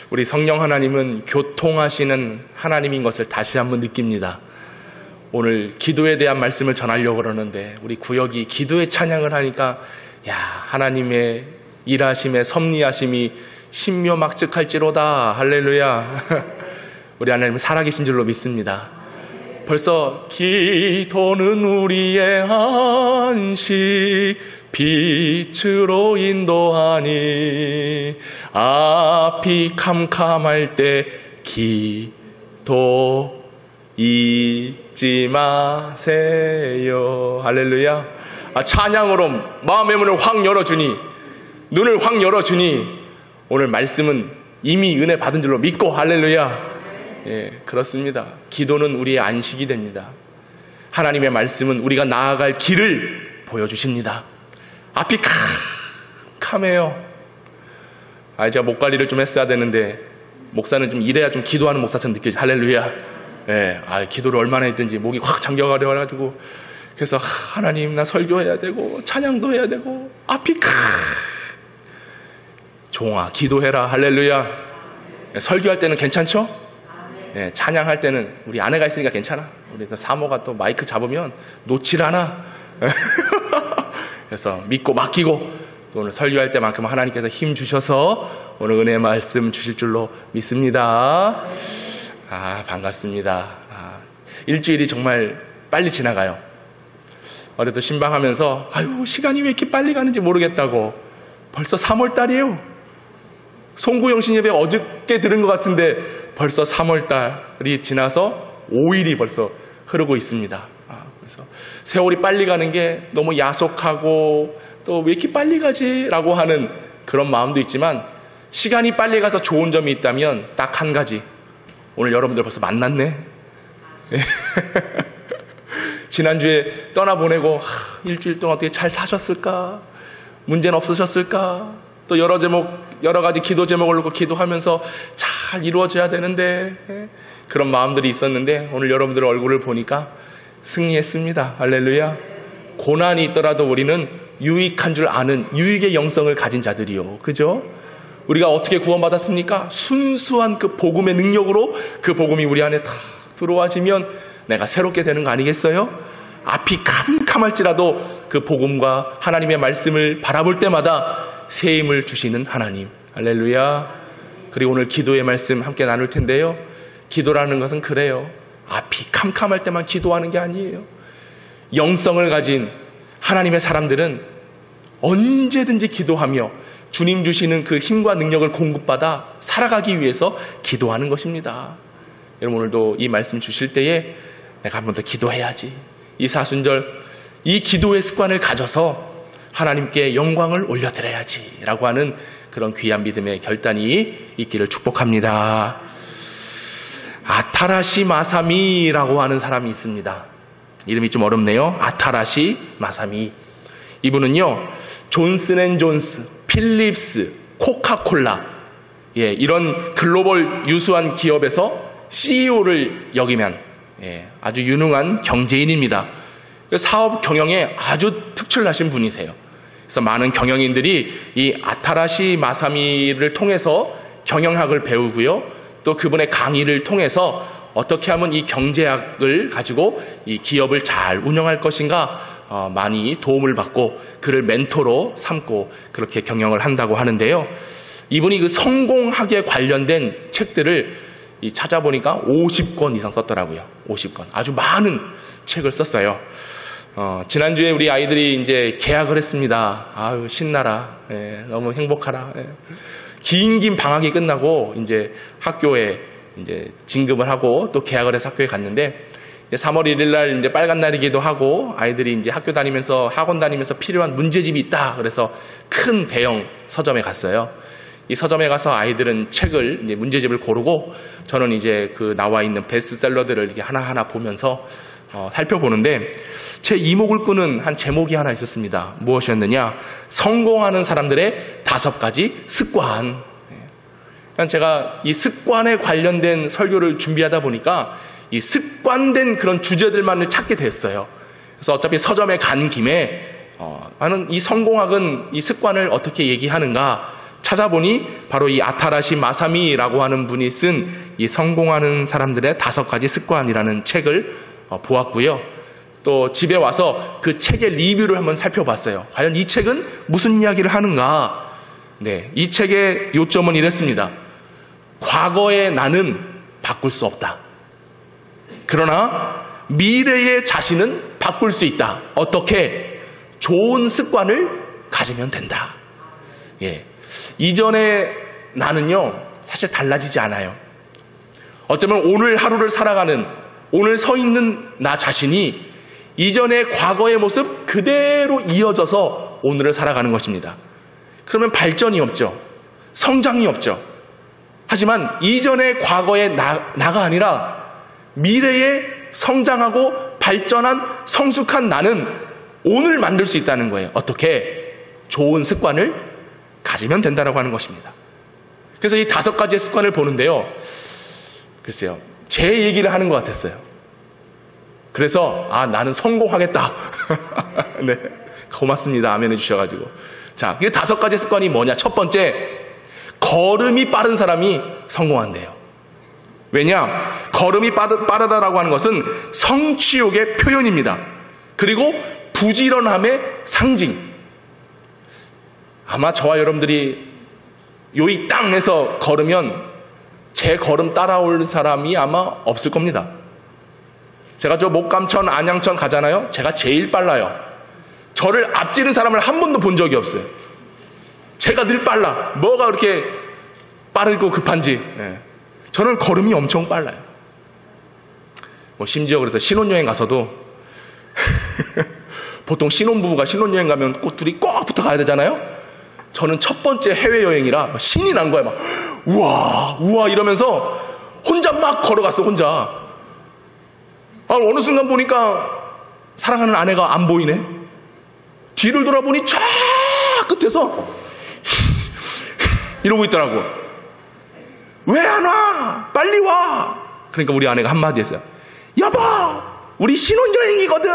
우리 성령 하나님은 교통하시는 하나님인 것을 다시 한번 느낍니다. 오늘 기도에 대한 말씀을 전하려고 그러는데 우리 구역이 기도의 찬양을 하니까 하나님의 일하심의 섭리하심이 신묘막측할지로다. 할렐루야. 우리 하나님은 살아계신 줄로 믿습니다. 벌써 기도는 우리의 안식 빛으로 인도하니 앞이 캄캄할 때 기도 잊지 마세요. 할렐루야. 찬양으로 마음의 문을 확 열어주니, 눈을 확 열어주니 오늘 말씀은 이미 은혜 받은 줄로 믿고, 할렐루야. 그렇습니다. 기도는 우리의 안식이 됩니다. 하나님의 말씀은 우리가 나아갈 길을 보여주십니다. 앞이 캄캄해요. 제가 목 관리를 좀 했어야 되는데 목사는 좀 이래야 좀 기도하는 목사처럼 느껴지. 할렐루야. 기도를 얼마나 했든지 목이 확 잠겨가지고 그래서 하나님, 나 설교해야 되고 찬양도 해야 되고 앞이 종아 기도해라. 할렐루야. 설교할 때는 괜찮죠? 찬양할 때는 우리 아내가 있으니까 괜찮아. 우리 사모가 또 마이크 잡으면 놓질 않아. 그래서 믿고 맡기고 또 오늘 설교할 때만큼 하나님께서 힘 주셔서 오늘 은혜 말씀 주실 줄로 믿습니다. 반갑습니다. 일주일이 정말 빨리 지나가요. 어제도 신방하면서 시간이 왜 이렇게 빨리 가는지 모르겠다고. 벌써 3월달이에요. 송구영신 예배 어저께 들은 것 같은데 벌써 3월달이 지나서 5일이 벌써 흐르고 있습니다. 그래서 세월이 빨리 가는 게 너무 야속하고 또 왜 이렇게 빨리 가지? 라고 하는 그런 마음도 있지만 시간이 빨리 가서 좋은 점이 있다면 딱 한 가지. 오늘 여러분들 벌써 만났네. 지난주에 떠나보내고 일주일 동안 어떻게 잘 사셨을까? 문제는 없으셨을까? 또 여러 가지 기도 제목을 놓고 기도하면서 잘 이루어져야 되는데 그런 마음들이 있었는데 오늘 여러분들 얼굴을 보니까 승리했습니다. 할렐루야. 고난이 있더라도 우리는 유익한 줄 아는 유익의 영성을 가진 자들이요. 그죠? 우리가 어떻게 구원받았습니까? 순수한 그 복음의 능력으로 그 복음이 우리 안에 다 들어와지면 내가 새롭게 되는 거 아니겠어요? 앞이 캄캄할지라도 그 복음과 하나님의 말씀을 바라볼 때마다 새 힘을 주시는 하나님. 할렐루야. 그리고 오늘 기도의 말씀 함께 나눌 텐데요. 기도라는 것은 그래요. 앞이 캄캄할 때만 기도하는 게 아니에요. 영성을 가진 하나님의 사람들은 언제든지 기도하며 주님 주시는 그 힘과 능력을 공급받아 살아가기 위해서 기도하는 것입니다. 여러분 오늘도 이 말씀 주실 때에 내가 한 번 더 기도해야지. 이 사순절 이 기도의 습관을 가져서 하나님께 영광을 올려드려야지 라고 하는 그런 귀한 믿음의 결단이 있기를 축복합니다. 아타라시 마사미라고 하는 사람이 있습니다. 이름이 좀 어렵네요. 아타라시 마사미. 이분은요, 존슨앤존스, 필립스, 코카콜라, 이런 글로벌 유수한 기업에서 CEO를 역임한 아주 유능한 경제인입니다. 사업 경영에 아주 특출나신 분이세요. 그래서 많은 경영인들이 이 아타라시 마사미를 통해서 경영학을 배우고요. 또 그분의 강의를 통해서 어떻게 하면 이 경제학을 가지고 이 기업을 잘 운영할 것인가 많이 도움을 받고 그를 멘토로 삼고 그렇게 경영을 한다고 하는데요. 이분이 그 성공학에 관련된 책들을 찾아보니까 50권 이상 썼더라고요. 50권. 아주 많은 책을 썼어요. 지난주에 우리 아이들이 이제 개학을 했습니다. 아유, 신나라. 너무 행복하라. 긴 방학이 끝나고 이제 학교에 이제 진급을 하고 또 개학을 해서 학교에 갔는데 3월 1일 날 이제 빨간 날이기도 하고 아이들이 이제 학교 다니면서 학원 다니면서 필요한 문제집이 있다. 그래서 큰 대형 서점에 갔어요. 이 서점에 가서 아이들은 책을 이제 문제집을 고르고 저는 이제 그 나와 있는 베스트셀러들을 이렇게 하나하나 보면서 살펴보는데 제 이목을 끄는 한 제목이 하나 있었습니다. 무엇이었느냐? 성공하는 사람들의 5가지 습관. 그러니까 제가 이 습관에 관련된 설교를 준비하다 보니까 이 습관된 그런 주제들만을 찾게 됐어요. 그래서 어차피 서점에 간 김에 나는 이 성공학은 이 습관을 어떻게 얘기하는가 찾아보니 바로 이 아타라시 마사미라고 하는 분이 쓴 이 성공하는 사람들의 5가지 습관이라는 책을 보았고요. 또 집에 와서 그 책의 리뷰를 한번 살펴봤어요. 과연 이 책은 무슨 이야기를 하는가? 네, 이 책의 요점은 이랬습니다. 과거의 나는 바꿀 수 없다. 그러나 미래의 자신은 바꿀 수 있다. 어떻게? 좋은 습관을 가지면 된다. 예. 이전의 나는요, 사실 달라지지 않아요. 어쩌면 오늘 하루를 살아가는, 오늘 서 있는 나 자신이 이전의 과거의 모습 그대로 이어져서 오늘을 살아가는 것입니다. 그러면 발전이 없죠. 성장이 없죠. 하지만 이전의 과거의 나가 아니라 미래에 성장하고 발전한 성숙한 나는 오늘 만들 수 있다는 거예요. 어떻게? 좋은 습관을 가지면 된다고 하는 것입니다. 그래서 이 5가지의 습관을 보는데요. 글쎄요. 제 얘기를 하는 것 같았어요. 그래서 나는 성공하겠다. 네, 고맙습니다. 아멘 해주셔가지고. 자, 그 5가지 습관이 뭐냐? 첫 번째, 걸음이 빠른 사람이 성공한대요. 왜냐? 걸음이 빠르다라고 하는 것은 성취욕의 표현입니다. 그리고 부지런함의 상징. 아마 저와 여러분들이 요이 땅에서 걸으면 제 걸음 따라올 사람이 아마 없을 겁니다. 제가 저 목감천, 안양천 가잖아요. 제가 제일 빨라요. 저를 앞지른 사람을 한 번도 본 적이 없어요. 제가 늘 빨라. 뭐가 그렇게 빠르고 급한지. 네. 저는 걸음이 엄청 빨라요. 심지어 그래서 신혼여행 가서도 보통 신혼부부가 신혼여행 가면 둘이 꼭 붙어 가야 되잖아요. 저는 첫 번째 해외여행이라 신이 난 거야. 막 우와 우와 이러면서 혼자 막 걸어갔어. 혼자. 어느 순간 보니까 사랑하는 아내가 안 보이네. 뒤를 돌아보니 저 끝에서 이러고 있더라고. 왜 안 와? 빨리 와. 그러니까 우리 아내가 한마디 했어요. 여보, 우리 신혼여행이거든.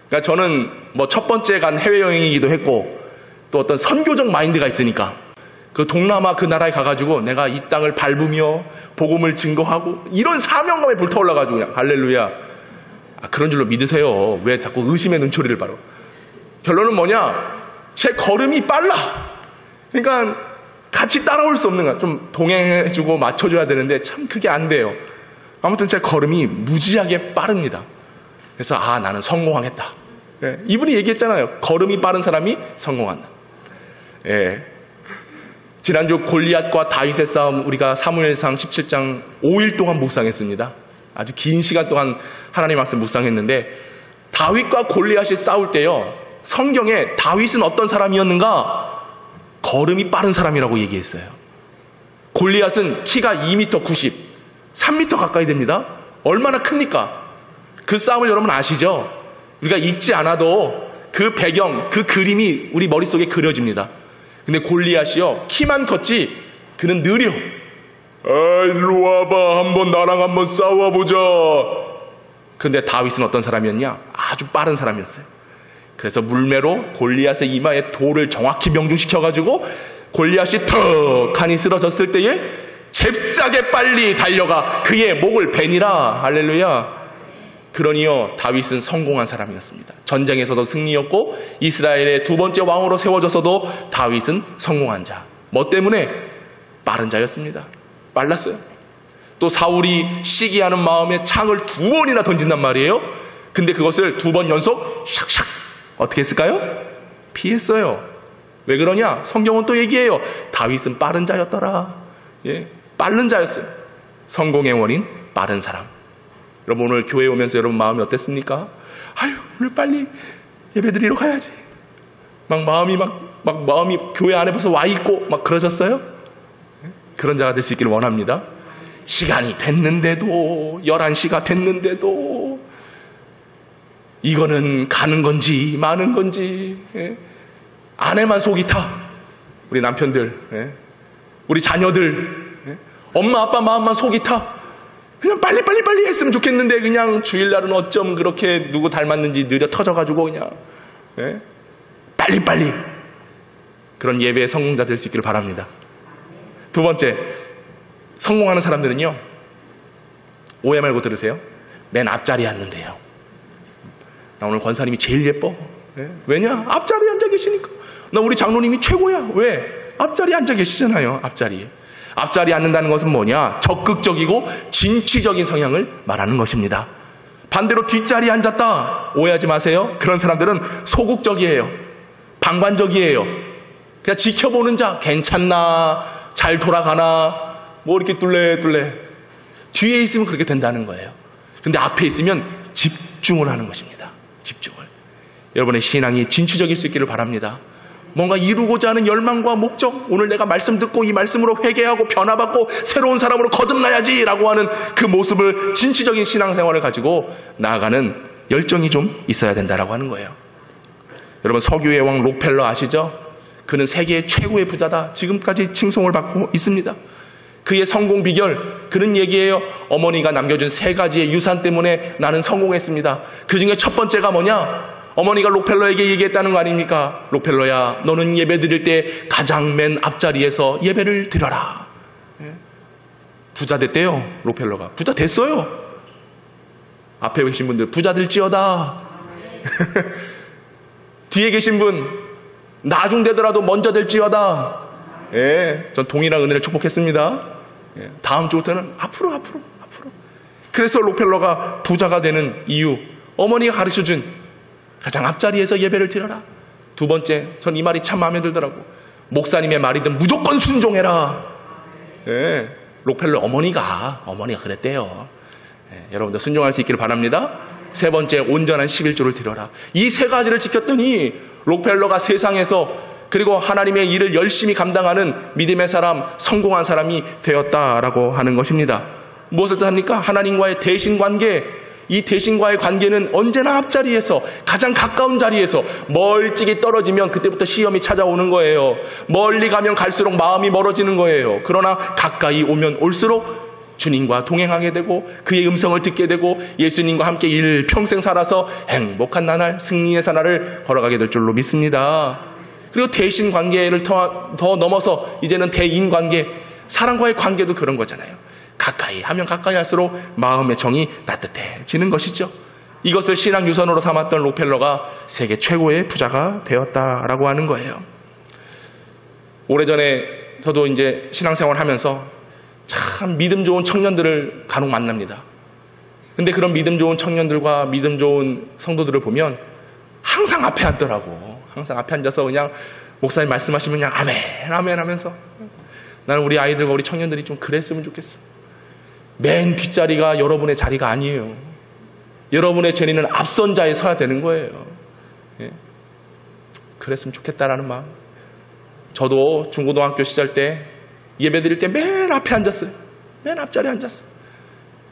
그러니까 저는 첫 번째 간 해외여행이기도 했고 또 어떤 선교적 마인드가 있으니까 그 동남아 그 나라에 가가지고 내가 이 땅을 밟으며 복음을 증거하고 이런 사명감에 불타올라가지고 그냥 할렐루야. 그런 줄로 믿으세요. 왜 자꾸 의심의 눈초리를 바로. 결론은 뭐냐? 제 걸음이 빨라. 그러니까 같이 따라올 수 없는 거야. 좀 동행해주고 맞춰줘야 되는데 참 그게 안 돼요. 아무튼 제 걸음이 무지하게 빠릅니다. 그래서 나는 성공하겠다. 예, 이분이 얘기했잖아요. 걸음이 빠른 사람이 성공한다. 예. 지난주 골리앗과 다윗의 싸움 우리가 사무엘상 17장 5일 동안 묵상했습니다. 아주 긴 시간 동안 하나님 말씀 묵상했는데 다윗과 골리앗이 싸울 때요. 성경에 다윗은 어떤 사람이었는가? 걸음이 빠른 사람이라고 얘기했어요. 골리앗은 키가 2m 90, 3m 가까이 됩니다. 얼마나 큽니까? 그 싸움을 여러분 아시죠? 우리가 읽지 않아도 그 배경, 그 그림이 우리 머릿속에 그려집니다. 근데 골리앗이요, 키만 컸지 그는 느려. 일로 와봐, 나랑 한번 싸워보자. 근데 다윗은 어떤 사람이었냐? 아주 빠른 사람이었어요. 그래서 물매로 골리앗의 이마에 돌을 정확히 명중시켜가지고 골리앗이 턱하니 쓰러졌을 때에 잽싸게 빨리 달려가 그의 목을 베니라. 할렐루야. 그러니요, 다윗은 성공한 사람이었습니다. 전쟁에서도 승리였고 이스라엘의 2번째 왕으로 세워져서도 다윗은 성공한 자. 뭐 때문에? 빠른 자였습니다. 빨랐어요. 또 사울이 시기하는 마음에 창을 2번이나 던진단 말이에요. 근데 그것을 2번 연속 샥샥 어떻게 했을까요? 피했어요. 왜 그러냐? 성경은 또 얘기해요. 다윗은 빠른 자였더라. 예, 빠른 자였어요. 성공의 원인, 빠른 사람. 여러분 오늘 교회 오면서 여러분 마음이 어땠습니까? 오늘 빨리 예배드리러 가야지. 마음이 교회 안에 벌써 와 있고 막 그러셨어요? 그런 자가 될 수 있기를 원합니다. 시간이 됐는데도 11시가 됐는데도 이거는 가는 건지 마는 건지 아내만 속이 타. 우리 남편들, 우리 자녀들, 엄마 아빠 마음만 속이 타. 그냥 빨리 했으면 좋겠는데 그냥 주일날은 어쩜 그렇게 누구 닮았는지 느려 터져가지고 그냥 빨리 그런 예배의 성공자 될 수 있기를 바랍니다. 두 번째, 성공하는 사람들은요, 오해 말고 들으세요. 맨 앞자리에 앉는데요. 나 오늘 권사님이 제일 예뻐. 왜냐? 앞자리에 앉아 계시니까. 나 우리 장로님이 최고야. 왜? 앞자리에 앉아 계시잖아요. 앞자리에. 앞자리에 앉는다는 것은 뭐냐? 적극적이고 진취적인 성향을 말하는 것입니다. 반대로 뒷자리에 앉았다. 오해하지 마세요. 그런 사람들은 소극적이에요. 방관적이에요. 그냥 지켜보는 자. 괜찮나? 잘 돌아가나? 뭐 이렇게 뚫레. 뒤에 있으면 그렇게 된다는 거예요. 근데 앞에 있으면 집중을 하는 것입니다. 집중을. 여러분의 신앙이 진취적일 수 있기를 바랍니다. 뭔가 이루고자 하는 열망과 목적, 오늘 내가 말씀 듣고 이 말씀으로 회개하고 변화받고 새로운 사람으로 거듭나야지 라고 하는 그 모습을, 진취적인 신앙생활을 가지고 나아가는 열정이 좀 있어야 된다라고 하는 거예요. 여러분, 석유의 왕 록펠러 아시죠? 그는 세계의 최고의 부자다. 지금까지 칭송을 받고 있습니다. 그의 성공 비결, 그는 얘기해요. 어머니가 남겨준 3가지의 유산 때문에 나는 성공했습니다. 그 중에 첫 번째가 뭐냐? 어머니가 록펠러에게 얘기했다는 거 아닙니까? 록펠러야, 너는 예배 드릴 때 가장 맨 앞자리에서 예배를 드려라. 부자 됐대요. 록펠러가. 부자 됐어요. 앞에 계신 분들 부자 될지어다. 뒤에 계신 분 나중 되더라도 먼저 될지어다. 전 동일한 은혜를 축복했습니다. 다음 주부터는 앞으로. 그래서 록펠러가 부자가 되는 이유, 어머니가 가르쳐준 가장 앞자리에서 예배를 드려라. 두 번째, 전 이 말이 참 마음에 들더라고. 목사님의 말이든 무조건 순종해라. 록펠러 어머니가 그랬대요. 여러분들 순종할 수 있기를 바랍니다. 세 번째, 온전한 11조를 드려라. 이 3가지를 지켰더니 록펠러가 세상에서, 그리고 하나님의 일을 열심히 감당하는 믿음의 사람, 성공한 사람이 되었다라고 하는 것입니다. 무엇을 뜻합니까? 하나님과의 대신관계. 이 대신과의 관계는 언제나 앞자리에서, 가장 가까운 자리에서, 멀찍이 떨어지면 그때부터 시험이 찾아오는 거예요. 멀리 가면 갈수록 마음이 멀어지는 거예요. 그러나 가까이 오면 올수록 주님과 동행하게 되고 그의 음성을 듣게 되고 예수님과 함께 일평생 살아서 행복한 나날, 승리의 나날을 걸어가게 될 줄로 믿습니다. 그리고 대신관계를 더 넘어서 이제는 대인관계, 사람과의 관계도 그런 거잖아요. 가까이 하면 가까이 할수록 마음의 정이 따뜻해지는 것이죠. 이것을 신앙 유선으로 삼았던 록펠러가 세계 최고의 부자가 되었다라고 하는 거예요. 오래전에 저도 이제 신앙생활을 하면서 참 믿음 좋은 청년들을 간혹 만납니다. 근데 그런 믿음 좋은 청년들과 믿음 좋은 성도들을 보면 항상 앞에 앉더라고. 항상 앞에 앉아서 그냥 목사님 말씀하시면 그냥 아멘 하면서, 나는 우리 아이들과 우리 청년들이 좀 그랬으면 좋겠어. 맨 뒷자리가 여러분의 자리가 아니에요. 여러분의 자리는 앞선 자에 서야 되는 거예요. 그랬으면 좋겠다라는 마음. 저도 중고등학교 시절 때 예배 드릴 때 맨 앞에 앉았어요. 맨 앞자리에 앉았어.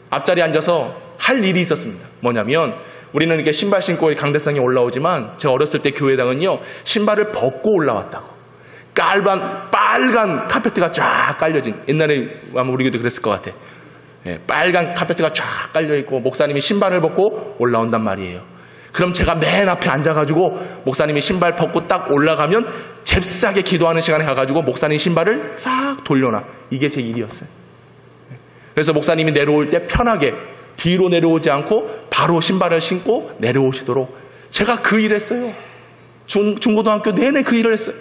앞자리에 앉아서 할 일이 있었습니다. 뭐냐면 우리는 이렇게 신발 신고 강대상에 올라오지만 제가 어렸을 때 교회당은요, 신발을 벗고 올라왔다고. 빨간 카페트가 쫙 깔려진, 옛날에 아마 우리 교회도 그랬을 것 같아. 빨간 카페트가 쫙 깔려있고 목사님이 신발을 벗고 올라온단 말이에요. 그럼 제가 맨 앞에 앉아가지고 목사님이 신발 벗고 딱 올라가면 잽싸게 기도하는 시간에 가가지고 목사님 신발을 싹 돌려놔. 이게 제 일이었어요. 그래서 목사님이 내려올 때 편하게 뒤로 내려오지 않고 바로 신발을 신고 내려오시도록 제가 그 일을 했어요. 중고등학교 내내 그 일을 했어요.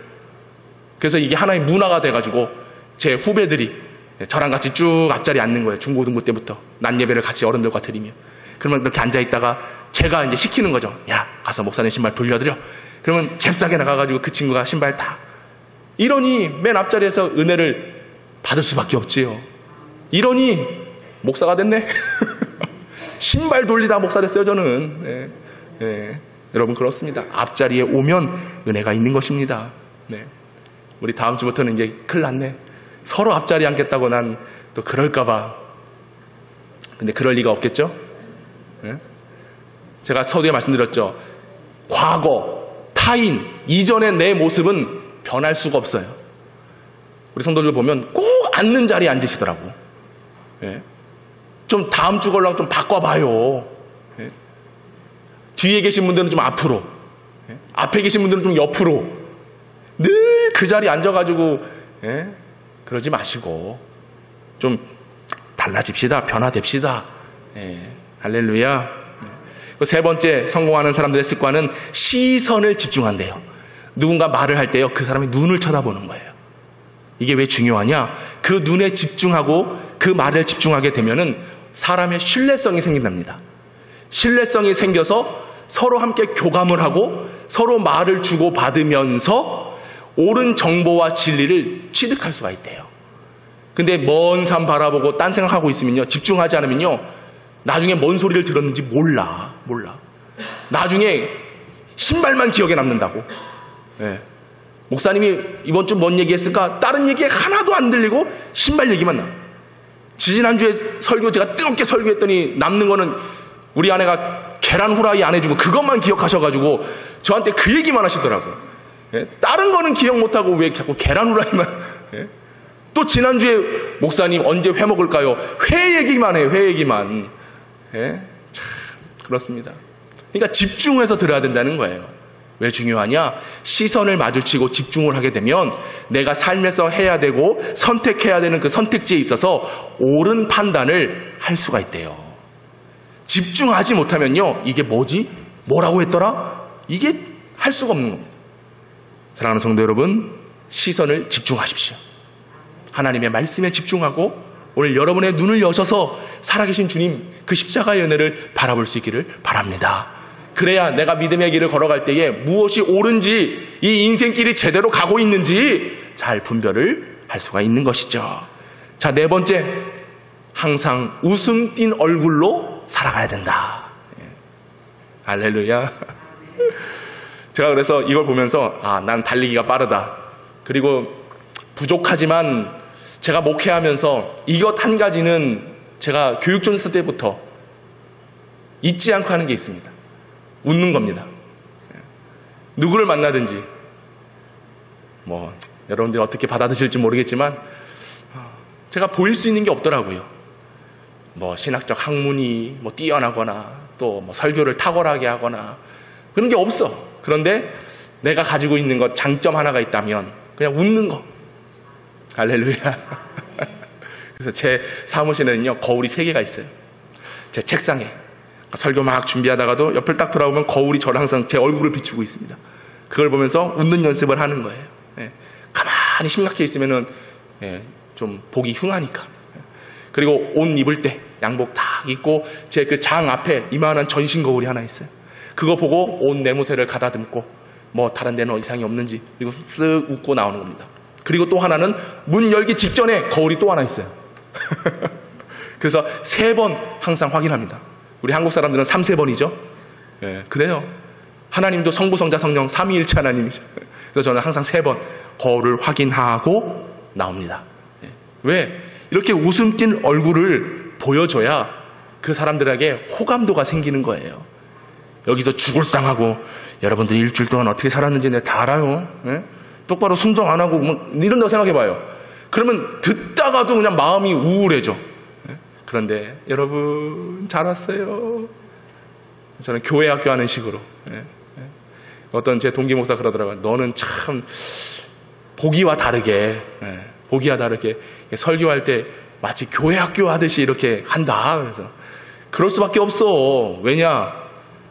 그래서 이게 하나의 문화가 돼가지고 제 후배들이 저랑 같이 쭉 앞자리에 앉는 거예요. 중고등부 때부터 낮 예배를 같이 어른들과 드리며, 그러면 그렇게 앉아있다가 제가 이제 시키는 거죠. 야, 가서 목사님 신발 돌려드려. 그러면 잽싸게 나가가지고 그 친구가 신발 다. 이러니 맨 앞자리에서 은혜를 받을 수밖에 없지요. 이러니 목사가 됐네. 신발 돌리다 목사 됐어요, 저는. 여러분, 그렇습니다. 앞자리에 오면 은혜가 있는 것입니다. 우리 다음 주부터는 이제 큰일 났네. 서로 앞자리에 앉겠다고 난 또 그럴까봐. 근데 그럴 리가 없겠죠? 제가 서두에 말씀드렸죠. 과거, 타인, 이전의 내 모습은 변할 수가 없어요. 우리 성도들 보면 꼭 앉는 자리에 앉으시더라고. 좀 다음 주 걸랑 좀 바꿔봐요. 뒤에 계신 분들은 좀 앞으로, 앞에 계신 분들은 좀 옆으로. 늘 그 자리에 앉아가지고 그러지 마시고 좀 달라집시다. 변화됩시다. 할렐루야. 세 번째 성공하는 사람들의 습관은 시선을 집중한대요. 누군가 말을 할 때요, 그 사람의 눈을 쳐다보는 거예요. 이게 왜 중요하냐? 그 눈에 집중하고 그 말을 집중하게 되면은 사람의 신뢰성이 생긴답니다. 신뢰성이 생겨서 서로 함께 교감을 하고 서로 말을 주고받으면서 옳은 정보와 진리를 취득할 수가 있대요. 근데 먼 산 바라보고 딴 생각하고 있으면요, 집중하지 않으면요, 나중에 뭔 소리를 들었는지 몰라. 나중에 신발만 기억에 남는다고. 목사님이 이번 주 뭔 얘기했을까? 다른 얘기 하나도 안 들리고 신발 얘기만 나. 지지난주에 설교 제가 뜨겁게 설교했더니 남는 거는 우리 아내가 계란 후라이 안 해주고 그것만 기억하셔가지고 저한테 그 얘기만 하시더라고. 다른 거는 기억 못하고 왜 자꾸 계란 후라이만. 또 지난주에 목사님 언제 회 먹을까요? 회 얘기만 해요. 회 얘기만. 참 그렇습니다. 그러니까 집중해서 들어야 된다는 거예요. 왜 중요하냐? 시선을 마주치고 집중을 하게 되면 내가 삶에서 해야 되고 선택해야 되는 그 선택지에 있어서 옳은 판단을 할 수가 있대요. 집중하지 못하면요, 이게 뭐지? 뭐라고 했더라? 이게 할 수가 없는 겁니다. 사랑하는 성도 여러분, 시선을 집중하십시오. 하나님의 말씀에 집중하고 오늘 여러분의 눈을 여셔서 살아계신 주님 그 십자가의 은혜를 바라볼 수 있기를 바랍니다. 그래야 내가 믿음의 길을 걸어갈 때에 무엇이 옳은지, 이 인생길이 제대로 가고 있는지 잘 분별을 할 수가 있는 것이죠. 자, 네 번째, 항상 웃음 띤 얼굴로 살아가야 된다. 할렐루야. 제가 그래서 이걸 보면서 난 달리기가 빠르다. 그리고 부족하지만 제가 목회하면서 이것 한 가지는 제가 교육전사 때부터 잊지 않고 하는 게 있습니다. 웃는 겁니다. 누구를 만나든지 여러분들이 어떻게 받아들일지 모르겠지만 제가 보일 수 있는 게 없더라고요. 신학적 학문이 뛰어나거나 또 설교를 탁월하게 하거나 그런 게 없어. 그런데 내가 가지고 있는 것 장점 하나가 있다면 그냥 웃는 거. 할렐루야. 그래서 제 사무실에는요, 거울이 3개가 있어요. 제 책상에. 설교 막 준비하다가도 옆을 딱 돌아보면 거울이 저를 항상 제 얼굴을 비추고 있습니다. 그걸 보면서 웃는 연습을 하는 거예요. 가만히 심각해 있으면은 좀 보기 흉하니까. 그리고 옷 입을 때 양복 딱 입고 제 그 장 앞에 이만한 전신 거울이 하나 있어요. 그거 보고 옷 내무새를 가다듬고 다른 데는 이상이 없는지 그리고 쓱 웃고 나오는 겁니다. 그리고 또 하나는 문 열기 직전에 거울이 또 하나 있어요. 그래서 3번 항상 확인합니다. 우리 한국 사람들은 3-4번이죠. 그래요. 하나님도 성부, 성자, 성령 삼위일체 하나님이죠. 그래서 저는 항상 3번 거울을 확인하고 나옵니다. 왜? 이렇게 웃음 띤 얼굴을 보여줘야 그 사람들에게 호감도가 생기는 거예요. 여기서 죽을 상하고 여러분들이 일주일 동안 어떻게 살았는지 내가 다 알아요. 똑바로 순종 안 하고 이런다고 생각해봐요. 그러면 듣다가도 그냥 마음이 우울해져. 그런데 여러분 잘 왔어요. 저는 교회 학교 하는 식으로. 어떤 제 동기 목사 그러더라고요. 너는 참 보기와 다르게 설교할 때 마치 교회 학교 하듯이 이렇게 한다. 그래서 그럴 수밖에 없어. 왜냐?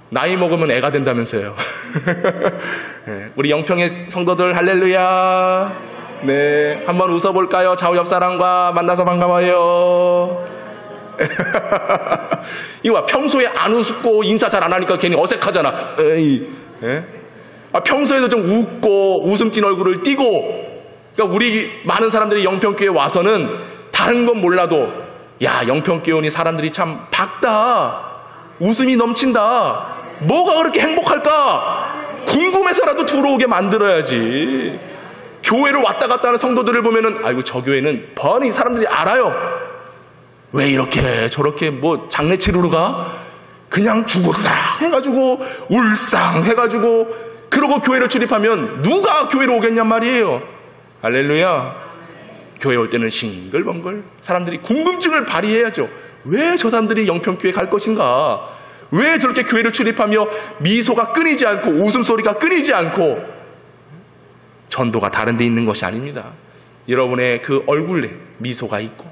나이 먹으면 애가 된다면서요. 우리 영평의 성도들 할렐루야. 네, 한번 웃어볼까요? 좌우 옆 사람과 만나서 반가워요. 이거 봐, 평소에 안 웃고 인사 잘 안 하니까 괜히 어색하잖아. 평소에도 좀 웃고 웃음 띤 얼굴을 띠고. 그러니까 우리 많은 사람들이 영평교회 와서는 다른 건 몰라도 야, 영평교회 오니 사람들이 참 밝다, 웃음이 넘친다, 뭐가 그렇게 행복할까 궁금해서라도 들어오게 만들어야지. 교회를 왔다 갔다 하는 성도들을 보면은 아이고 저 교회는 뻔히 사람들이 알아요. 왜 이렇게 저렇게 장례 치르러 가? 그냥 주구상 해가지고 울상 해가지고 그러고 교회를 출입하면 누가 교회로 오겠냔 말이에요. 할렐루야. 교회 올 때는 싱글벙글 사람들이 궁금증을 발휘해야죠. 왜 저 사람들이 영평교회 갈 것인가? 왜 저렇게 교회를 출입하며 미소가 끊이지 않고 웃음소리가 끊이지 않고 전도가 다른 데 있는 것이 아닙니다. 여러분의 그 얼굴에 미소가 있고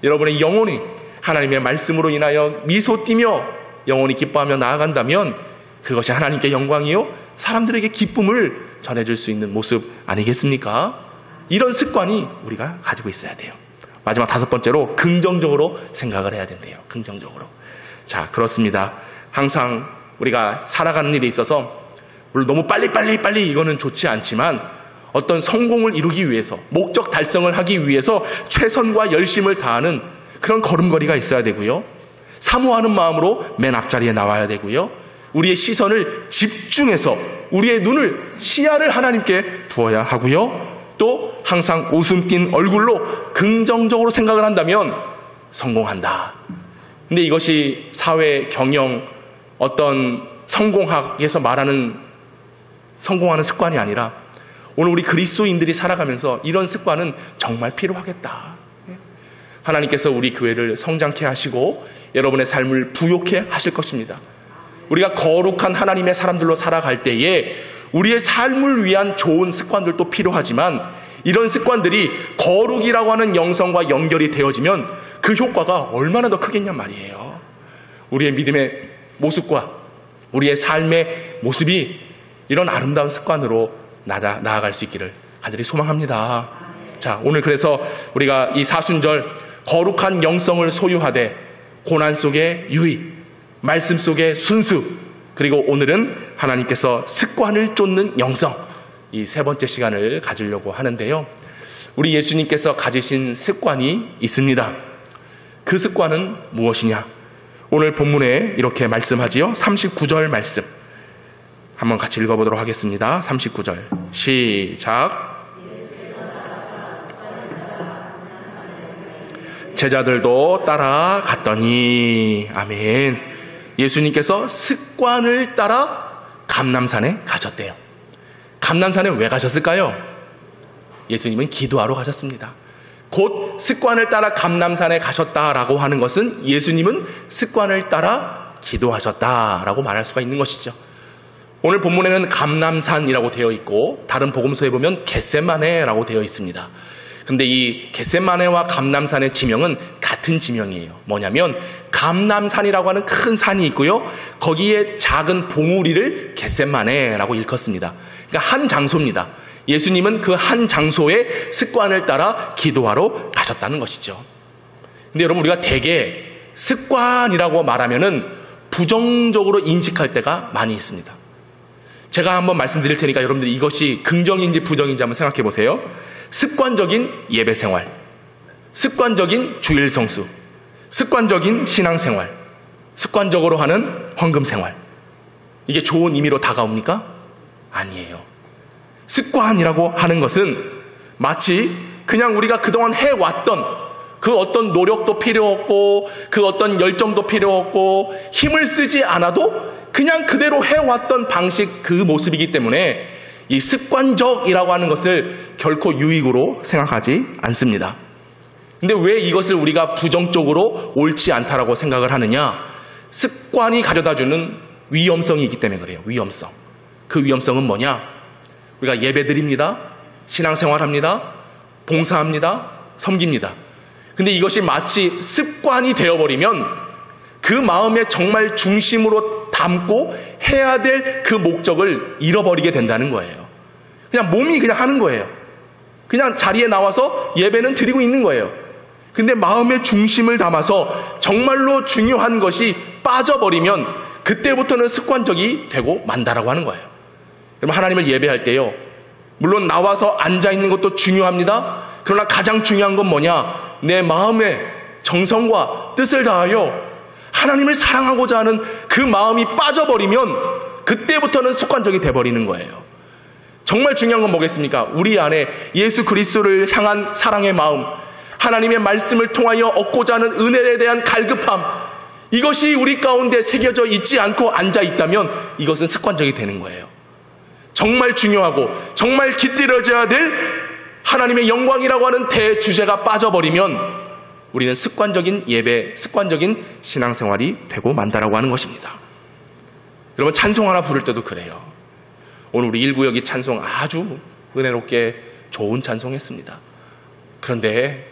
여러분의 영혼이 하나님의 말씀으로 인하여 미소 띠며 영혼이 기뻐하며 나아간다면 그것이 하나님께 영광이요 사람들에게 기쁨을 전해줄 수 있는 모습 아니겠습니까? 이런 습관이 우리가 가지고 있어야 돼요. 마지막 5번째로 긍정적으로 생각을 해야 된대요. 긍정적으로. 자, 그렇습니다. 항상 우리가 살아가는 일에 있어서 물론 너무 빨리 이거는 좋지 않지만 어떤 성공을 이루기 위해서 목적 달성을 하기 위해서 최선과 열심을 다하는 그런 걸음걸이가 있어야 되고요. 사모하는 마음으로 맨 앞자리에 나와야 되고요. 우리의 시선을 집중해서 우리의 눈을 시야를 하나님께 두어야 하고요. 또 항상 웃음 띤 얼굴로 긍정적으로 생각을 한다면 성공한다. 근데 이것이 사회 경영 어떤 성공학에서 말하는 성공하는 습관이 아니라 오늘 우리 그리스도인들이 살아가면서 이런 습관은 정말 필요하겠다. 하나님께서 우리 교회를 성장케 하시고 여러분의 삶을 부욕케 하실 것입니다. 우리가 거룩한 하나님의 사람들로 살아갈 때에 우리의 삶을 위한 좋은 습관들도 필요하지만 이런 습관들이 거룩이라고 하는 영성과 연결이 되어지면 그 효과가 얼마나 더 크겠냔 말이에요. 우리의 믿음의 모습과 우리의 삶의 모습이 이런 아름다운 습관으로 나아갈 수 있기를 간절히 소망합니다. 자, 오늘 그래서 우리가 이 사순절 거룩한 영성을 소유하되 고난 속의 유의, 말씀 속의 순수, 그리고 오늘은 하나님께서 습관을 쫓는 영성, 이 3번째 시간을 가지려고 하는데요. 우리 예수님께서 가지신 습관이 있습니다. 그 습관은 무엇이냐? 오늘 본문에 이렇게 말씀하지요. 39절 말씀 한번 같이 읽어보도록 하겠습니다. 39절 시작. 제자들도 따라갔더니 아멘. 예수님께서 습관을 따라 감람산에 가셨대요. 감람산에 왜 가셨을까요? 예수님은 기도하러 가셨습니다. 곧 습관을 따라 감람산에 가셨다라고 하는 것은 예수님은 습관을 따라 기도하셨다라고 말할 수가 있는 것이죠. 오늘 본문에는 감람산이라고 되어 있고 다른 복음서에 보면 겟세마네라고 되어 있습니다. 근데 이 겟세마네와 감람산의 지명은 같은 지명이에요. 뭐냐면 감람산이라고 하는 큰 산이 있고요. 거기에 작은 봉우리를 겟세마네라고 일컫습니다. 그러니까 한 장소입니다. 예수님은 그 한 장소의 습관을 따라 기도하러 가셨다는 것이죠. 근데 여러분 우리가 대개 습관이라고 말하면은 부정적으로 인식할 때가 많이 있습니다. 제가 한번 말씀드릴 테니까 여러분들이 이것이 긍정인지 부정인지 한번 생각해 보세요. 습관적인 예배 생활, 습관적인 주일 성수, 습관적인 신앙 생활, 습관적으로 하는 헌금 생활. 이게 좋은 의미로 다가옵니까? 아니에요. 습관이라고 하는 것은 마치 그냥 우리가 그동안 해왔던 그 어떤 노력도 필요 없고 그 어떤 열정도 필요 없고 힘을 쓰지 않아도 그냥 그대로 해왔던 방식 그 모습이기 때문에 이 습관적이라고 하는 것을 결코 유익으로 생각하지 않습니다. 근데 왜 이것을 우리가 부정적으로 옳지 않다라고 생각을 하느냐? 습관이 가져다주는 위험성이 있기 때문에 그래요. 위험성. 그 위험성은 뭐냐? 우리가 예배드립니다. 신앙생활합니다. 봉사합니다. 섬깁니다. 근데 이것이 마치 습관이 되어버리면 그 마음에 정말 중심으로 담고 해야 될 그 목적을 잃어버리게 된다는 거예요. 그냥 몸이 그냥 하는 거예요. 그냥 자리에 나와서 예배는 드리고 있는 거예요. 근데 마음의 중심을 담아서 정말로 중요한 것이 빠져버리면 그때부터는 습관적이 되고 만다라고 하는 거예요. 여러분 하나님을 예배할 때요. 물론 나와서 앉아있는 것도 중요합니다. 그러나 가장 중요한 건 뭐냐? 내 마음의 정성과 뜻을 다하여 하나님을 사랑하고자 하는 그 마음이 빠져버리면 그때부터는 습관적이 돼버리는 거예요. 정말 중요한 건 뭐겠습니까? 우리 안에 예수 그리스도를 향한 사랑의 마음, 하나님의 말씀을 통하여 얻고자 하는 은혜에 대한 갈급함, 이것이 우리 가운데 새겨져 있지 않고 앉아있다면 이것은 습관적이 되는 거예요. 정말 중요하고 정말 깃들여져야 될 하나님의 영광이라고 하는 대주제가 빠져버리면 우리는 습관적인 예배, 습관적인 신앙생활이 되고 만다라고 하는 것입니다. 여러분 찬송 하나 부를 때도 그래요. 오늘 우리 1구역이 찬송 은혜롭게 좋은 찬송했습니다. 그런데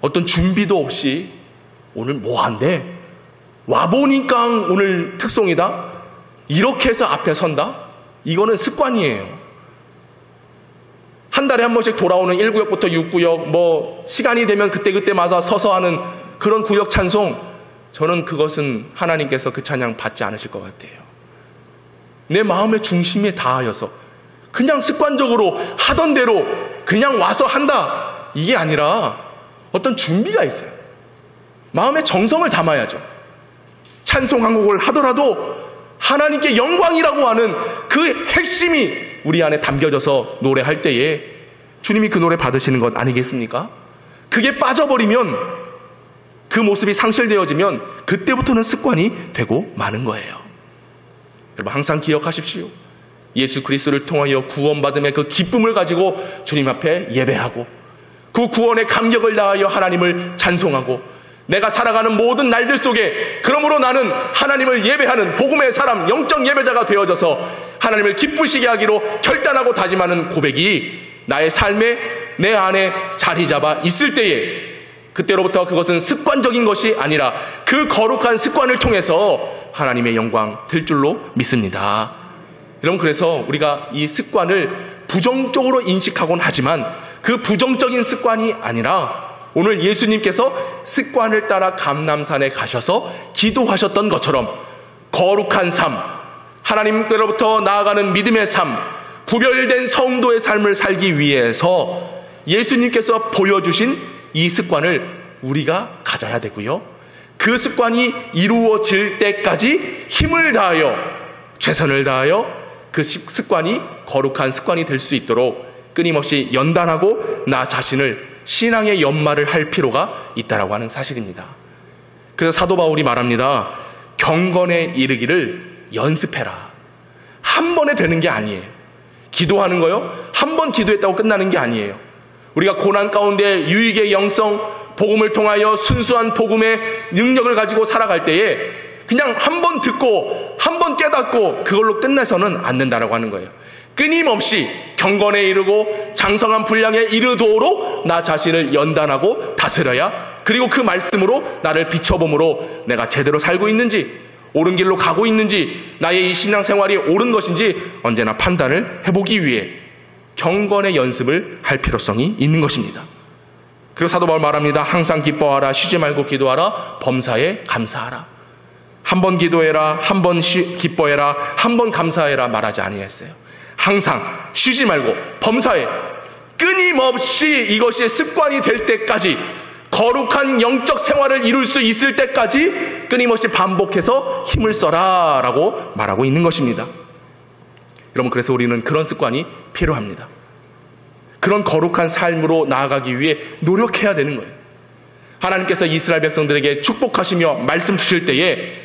어떤 준비도 없이 오늘 뭐 한대? 와보니까 오늘 특송이다? 이렇게 해서 앞에 선다? 이거는 습관이에요. 한 달에 한 번씩 돌아오는 1구역부터 6구역, 뭐 시간이 되면 그때마다 서서 하는 그런 구역 찬송, 저는 그것은 하나님께서 그 찬양 받지 않으실 것 같아요. 내 마음의 중심에 다하여서 그냥 습관적으로 하던 대로 그냥 와서 한다, 이게 아니라 어떤 준비가 있어요. 마음의 정성을 담아야죠. 찬송 한 곡을 하더라도 하나님께 영광이라고 하는 그 핵심이 우리 안에 담겨져서 노래할 때에 주님이 그 노래 받으시는 것 아니겠습니까? 그게 빠져버리면, 그 모습이 상실되어지면 그때부터는 습관이 되고 마는 거예요. 여러분 항상 기억하십시오. 예수 그리스도를 통하여 구원받음의 그 기쁨을 가지고 주님 앞에 예배하고, 그 구원의 감격을 다하여 하나님을 찬송하고, 내가 살아가는 모든 날들 속에 그러므로 나는 하나님을 예배하는 복음의 사람, 영적 예배자가 되어져서 하나님을 기쁘시게 하기로 결단하고 다짐하는 고백이 나의 삶에, 내 안에 자리 잡아 있을 때에, 그때로부터 그것은 습관적인 것이 아니라 그 거룩한 습관을 통해서 하나님의 영광 될 줄로 믿습니다. 여러분, 그래서 우리가 이 습관을 부정적으로 인식하곤 하지만 그 부정적인 습관이 아니라 오늘 예수님께서 습관을 따라 감람산에 가셔서 기도하셨던 것처럼 거룩한 삶, 하나님께로부터 나아가는 믿음의 삶, 구별된 성도의 삶을 살기 위해서 예수님께서 보여주신 이 습관을 우리가 가져야 되고요. 그 습관이 이루어질 때까지 힘을 다하여, 최선을 다하여 그 습관이 거룩한 습관이 될 수 있도록 끊임없이 연단하고 나 자신을 신앙의 연마를 할 필요가 있다라고 하는 사실입니다. 그래서 사도 바울이 말합니다. 경건에 이르기를 연습해라. 한 번에 되는 게 아니에요. 기도하는 거요, 한 번 기도했다고 끝나는 게 아니에요. 우리가 고난 가운데 유익의 영성, 복음을 통하여 순수한 복음의 능력을 가지고 살아갈 때에 그냥 한 번 듣고 한 번 깨닫고 그걸로 끝내서는 안 된다라고 하는 거예요. 끊임없이 경건에 이르고 장성한 분량에 이르도록 나 자신을 연단하고 다스려야, 그리고 그 말씀으로 나를 비춰봄으로 내가 제대로 살고 있는지, 옳은 길로 가고 있는지, 나의 이 신앙생활이 옳은 것인지 언제나 판단을 해보기 위해 경건의 연습을 할 필요성이 있는 것입니다. 그리고 사도 바울 말합니다. 항상 기뻐하라, 쉬지 말고 기도하라, 범사에 감사하라. 한 번 기도해라, 한 번 기뻐해라, 한 번 감사해라 말하지 아니했어요. 항상 쉬지 말고 범사에, 끊임없이 이것이 습관이 될 때까지, 거룩한 영적 생활을 이룰 수 있을 때까지 끊임없이 반복해서 힘을 써라 라고 말하고 있는 것입니다. 여러분, 그래서 우리는 그런 습관이 필요합니다. 그런 거룩한 삶으로 나아가기 위해 노력해야 되는 거예요. 하나님께서 이스라엘 백성들에게 축복하시며 말씀 주실 때에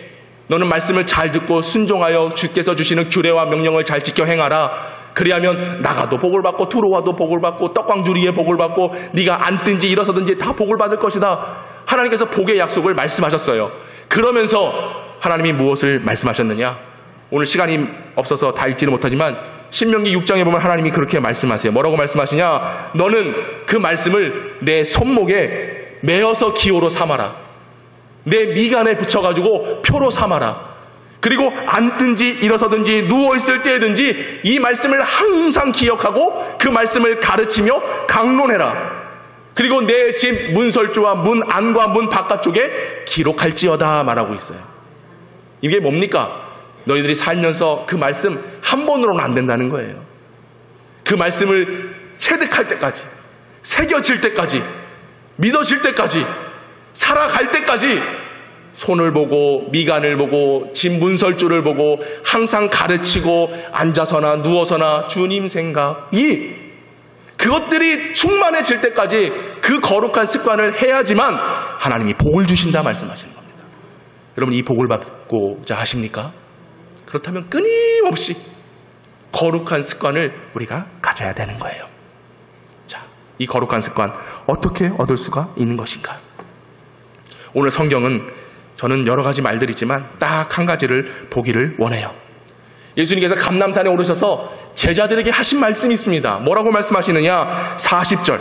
너는 말씀을 잘 듣고 순종하여 주께서 주시는 규례와 명령을 잘 지켜 행하라. 그리하면 나가도 복을 받고 들어와도 복을 받고 떡광주리에 복을 받고 네가 앉든지 일어서든지 다 복을 받을 것이다. 하나님께서 복의 약속을 말씀하셨어요. 그러면서 하나님이 무엇을 말씀하셨느냐? 오늘 시간이 없어서 다 읽지는 못하지만 신명기 6장에 보면 하나님이 그렇게 말씀하세요. 뭐라고 말씀하시냐? 너는 그 말씀을 내 손목에 메어서 기호로 삼아라. 내 미간에 붙여가지고 표로 삼아라. 그리고 앉든지 일어서든지 누워있을 때든지 이 말씀을 항상 기억하고 그 말씀을 가르치며 강론해라. 그리고 내 집 문설주와 문 안과 문 바깥쪽에 기록할지어다 말하고 있어요. 이게 뭡니까? 너희들이 살면서 그 말씀 한 번으로는 안 된다는 거예요. 그 말씀을 체득할 때까지, 새겨질 때까지, 믿어질 때까지, 살아갈 때까지 손을 보고 미간을 보고 집 문설주를 보고 항상 가르치고 앉아서나 누워서나 주님 생각이, 그것들이 충만해질 때까지 그 거룩한 습관을 해야지만 하나님이 복을 주신다 말씀하시는 겁니다. 여러분, 이 복을 받고자 하십니까? 그렇다면 끊임없이 거룩한 습관을 우리가 가져야 되는 거예요. 자, 이 거룩한 습관 어떻게 얻을 수가 있는 것인가? 오늘 성경은 저는 여러 가지 말들이 있지만 딱 한 가지를 보기를 원해요. 예수님께서 감람산에 오르셔서 제자들에게 하신 말씀이 있습니다. 뭐라고 말씀하시느냐? 40절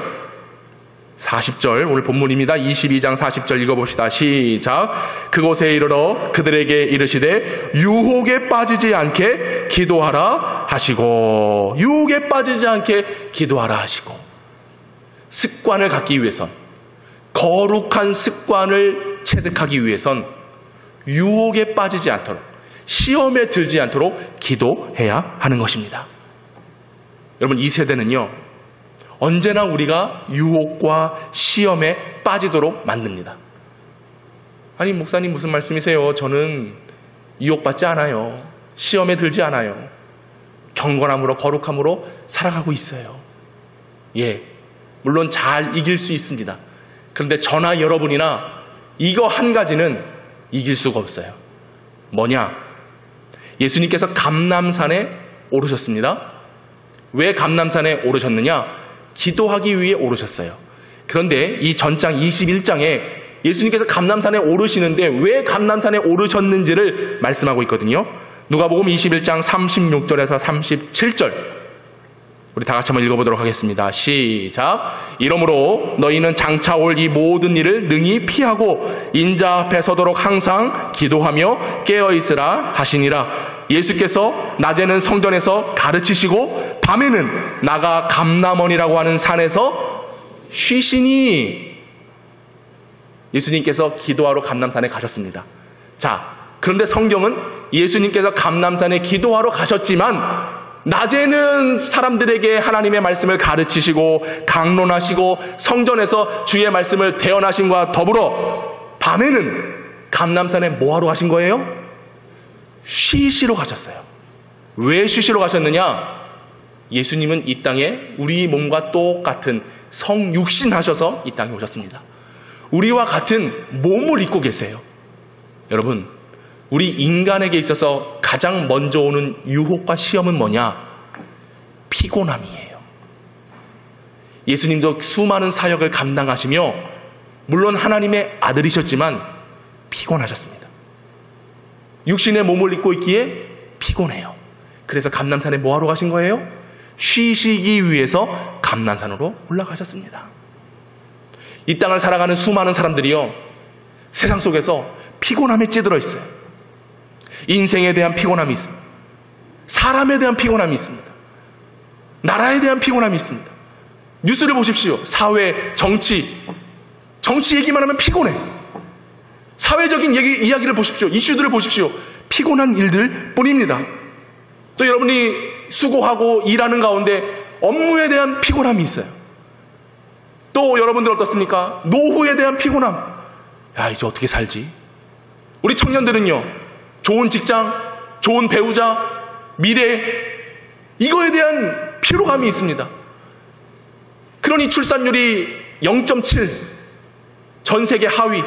오늘 본문입니다. 22장 40절 읽어봅시다. 시작. 그곳에 이르러 그들에게 이르시되 유혹에 빠지지 않게 기도하라 하시고, 유혹에 빠지지 않게 기도하라 하시고, 습관을 갖기 위해선, 거룩한 습관을 체득하기 위해선 유혹에 빠지지 않도록, 시험에 들지 않도록 기도해야 하는 것입니다. 여러분, 이 세대는요, 언제나 우리가 유혹과 시험에 빠지도록 만듭니다. 아니, 목사님 무슨 말씀이세요? 저는 유혹받지 않아요. 시험에 들지 않아요. 경건함으로 거룩함으로 살아가고 있어요. 예, 물론 잘 이길 수 있습니다. 그런데 저나 여러분이나 이거 한 가지는 이길 수가 없어요. 뭐냐? 예수님께서 감람산에 오르셨습니다. 왜 감람산에 오르셨느냐? 기도하기 위해 오르셨어요. 그런데 이 전장 21장에 예수님께서 감람산에 오르시는데 왜 감람산에 오르셨는지를 말씀하고 있거든요. 누가복음 21장 36절에서 37절 우리 다 같이 한번 읽어보도록 하겠습니다. 시작. 이러므로 너희는 장차 올 이 모든 일을 능히 피하고 인자 앞에 서도록 항상 기도하며 깨어있으라 하시니라. 예수께서 낮에는 성전에서 가르치시고 밤에는 나가 감람원이라고 하는 산에서 쉬시니. 예수님께서 기도하러 감람산에 가셨습니다. 자, 그런데 성경은 예수님께서 감람산에 기도하러 가셨지만 낮에는 사람들에게 하나님의 말씀을 가르치시고 강론하시고 성전에서 주의 말씀을 대언하심과 더불어 밤에는 감람산에 뭐하러 가신 거예요? 쉬시러 가셨어요. 왜 쉬시러 가셨느냐? 예수님은 이 땅에 우리 몸과 똑같은 성육신 하셔서 이 땅에 오셨습니다. 우리와 같은 몸을 입고 계세요. 여러분, 우리 인간에게 있어서 가장 먼저 오는 유혹과 시험은 뭐냐? 피곤함이에요. 예수님도 수많은 사역을 감당하시며 물론 하나님의 아들이셨지만 피곤하셨습니다. 육신의 몸을 입고 있기에 피곤해요. 그래서 감람산에 뭐하러 가신 거예요? 쉬시기 위해서 감람산으로 올라가셨습니다. 이 땅을 살아가는 수많은 사람들이요, 세상 속에서 피곤함에 찌들어 있어요. 인생에 대한 피곤함이 있습니다. 사람에 대한 피곤함이 있습니다. 나라에 대한 피곤함이 있습니다. 뉴스를 보십시오. 사회, 정치 얘기만 하면 피곤해. 사회적인 이야기를 보십시오. 이슈들을 보십시오. 피곤한 일들 뿐입니다. 또 여러분이 수고하고 일하는 가운데 업무에 대한 피곤함이 있어요. 또 여러분들 어떻습니까? 노후에 대한 피곤함. 야, 이제 어떻게 살지? 우리 청년들은요, 좋은 직장, 좋은 배우자, 미래, 이거에 대한 피로감이 있습니다. 그러니 출산율이 0.7, 전 세계 하위.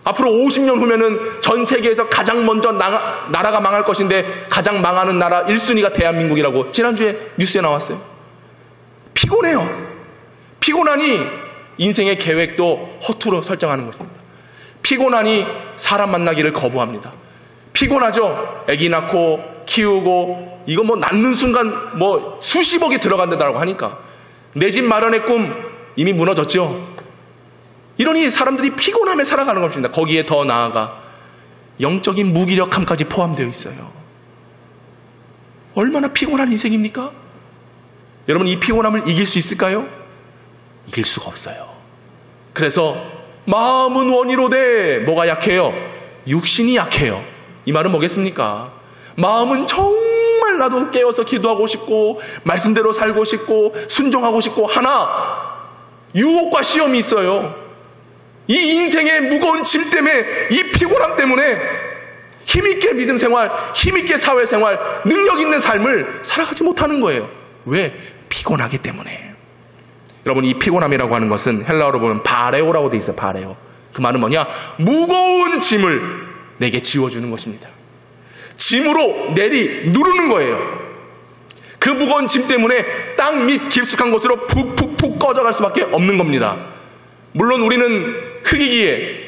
앞으로 50년 후면은 전 세계에서 가장 먼저 나라가 망할 것인데 가장 망하는 나라 1순위가 대한민국이라고 지난주에 뉴스에 나왔어요. 피곤해요. 피곤하니 인생의 계획도 허투루 설정하는 것입니다. 피곤하니 사람 만나기를 거부합니다. 피곤하죠? 아기 낳고 키우고 이거 뭐 낳는 순간 뭐 수십억이 들어간다고 하니까 내 집 마련의 꿈 이미 무너졌죠. 이러니 사람들이 피곤함에 살아가는 것입니다. 거기에 더 나아가 영적인 무기력함까지 포함되어 있어요. 얼마나 피곤한 인생입니까? 여러분, 이 피곤함을 이길 수 있을까요? 이길 수가 없어요. 그래서 마음은 원이로되 뭐가 약해요? 육신이 약해요. 이 말은 뭐겠습니까? 마음은 정말 나도 깨어서 기도하고 싶고 말씀대로 살고 싶고 순종하고 싶고 하나 유혹과 시험이 있어요. 이 인생의 무거운 짐 때문에, 이 피곤함 때문에 힘있게 믿음 생활, 힘있게 사회생활, 능력 있는 삶을 살아가지 못하는 거예요. 왜? 피곤하기 때문에. 여러분, 이 피곤함이라고 하는 것은 헬라어로 보면 바레오라고 돼 있어요. 바레오. 그 말은 뭐냐? 무거운 짐을 내게 지워주는 것입니다. 짐으로 누르는 거예요. 그 무거운 짐 때문에 땅 밑 깊숙한 곳으로 푹푹푹 꺼져갈 수밖에 없는 겁니다. 물론 우리는 흙이기에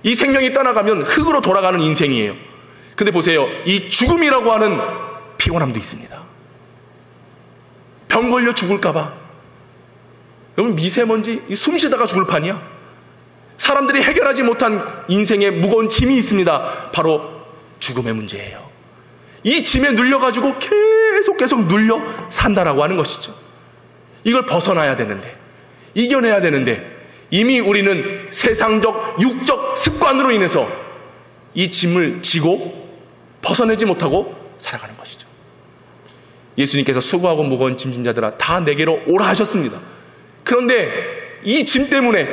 이 생명이 떠나가면 흙으로 돌아가는 인생이에요. 근데 보세요. 이 죽음이라고 하는 피곤함도 있습니다. 병 걸려 죽을까봐. 여러분, 미세먼지 숨 쉬다가 죽을 판이야. 사람들이 해결하지 못한 인생의 무거운 짐이 있습니다. 바로 죽음의 문제예요. 이 짐에 눌려가지고 계속 눌려 산다라고 하는 것이죠. 이걸 벗어나야 되는데, 이겨내야 되는데, 이미 우리는 세상적 육적 습관으로 인해서 이 짐을 지고 벗어내지 못하고 살아가는 것이죠. 예수님께서 수고하고 무거운 짐진 자들아 다 내게로 오라 하셨습니다. 그런데 이 짐 때문에,